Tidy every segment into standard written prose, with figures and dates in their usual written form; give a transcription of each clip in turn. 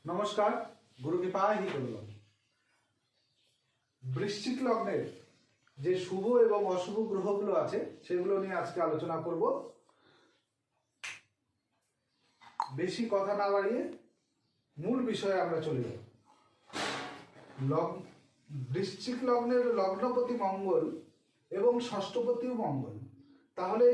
নমস্কার, গুরু কৃপায় করলাম। বৃশ্চিক লগ্নের যে শুভ এবং অশুভ গ্রহগুলো আছে সেগুলো নিয়ে আজকে আলোচনা করব। বেশি কথা না বাড়িয়ে মূল বিষয়ে আমরা চলে যাব। বৃশ্চিক লগ্নের লগ্নপতি মঙ্গল এবং ষষ্ঠপতিও মঙ্গল। তাহলে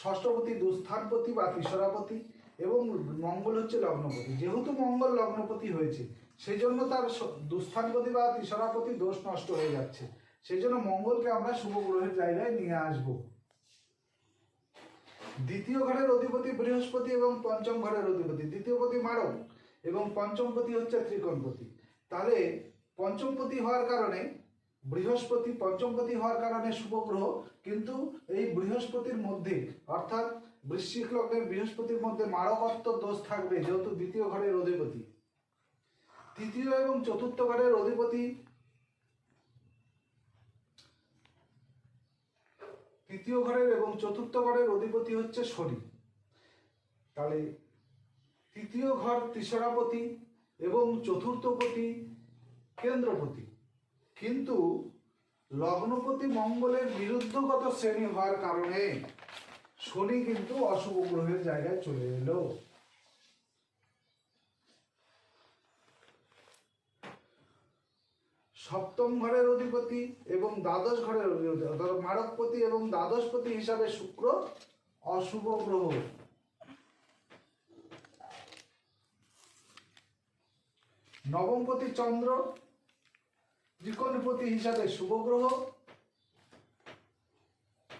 ষষ্ঠপতি দুস্থানপতি বা তিসরাপতি এবং মঙ্গল হচ্ছে লগ্নপতি। যেহেতু মঙ্গল লগ্নপতি হয়েছে সেই জন্য তার দুস্থানপতি বা তিসরাপতি দোষ নষ্ট হয়ে যাচ্ছে। সেই জন্য মঙ্গলকে আমরা শুভ গ্রহের জায়গায় নিয়ে আসব। দ্বিতীয় ঘরের অধিপতি বৃহস্পতি এবং পঞ্চম ঘরের অধিপতি, দ্বিতীয়পতি মারক এবং পঞ্চমপতি হচ্ছে ত্রিকোণপতি। তাহলে পঞ্চমপতি হওয়ার কারণে বৃহস্পতি পঞ্চমপতি হওয়ার কারণে শুভ গ্রহ, কিন্তু এই বৃহস্পতির মধ্যে অর্থাৎ বৃশ্চিক লগ্নের বৃহস্পতির মধ্যে মারকত্ব দোষ থাকবে, যেহেতু দ্বিতীয় ঘরের অধিপতি। তৃতীয় এবং চতুর্থ ঘরের অধিপতি তৃতীয় ঘরের এবং চতুর্থ ঘরের অধিপতি হচ্ছে শনি। তাহলে তৃতীয় ঘর তিসরাপতি এবং চতুর্থপতি কেন্দ্রপতি, কিন্তু লগ্নপতি মঙ্গলের বিরুদ্ধগত শ্রেণী হওয়ার কারণে শনি কিন্তু অশুভ গ্রহের জায়গায় চলে এলো। সপ্তম ঘরের অধিপতি এবং দ্বাদশ ঘরের অধিপতি অর্থাৎ মারকপতি এবং দ্বাদশপতি হিসাবে শুক্র অশুভ গ্রহ। নবমপতি চন্দ্র ত্রিকোণপতি হিসাবে শুভ গ্রহ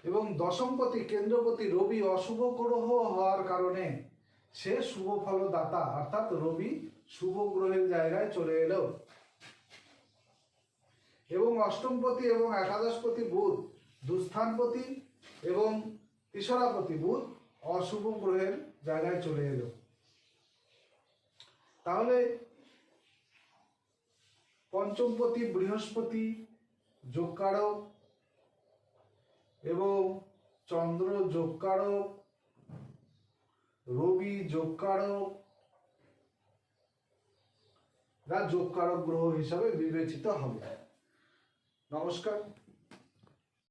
এবং দশমপতি কেন্দ্রপতি রবি অশুভ গ্রহ হওয়ার কারণে সে শুভ ফলদাতা অর্থাৎ রবি শুভ গ্রহের জায়গায় চলে এলো। এবং অষ্টমপতি এবং একাদশপতি বুধ দুস্থানপতি এবং তিসরাপতি বুধ অশুভ গ্রহের জায়গায় চলে এলো। তাহলে পঞ্চমপতি বৃহস্পতি যোগকারক এবং চন্দ্র যোগকারক, রবি যোগকারক যোগকারক গ্রহ হিসাবে বিবেচিত হবে। নমস্কার।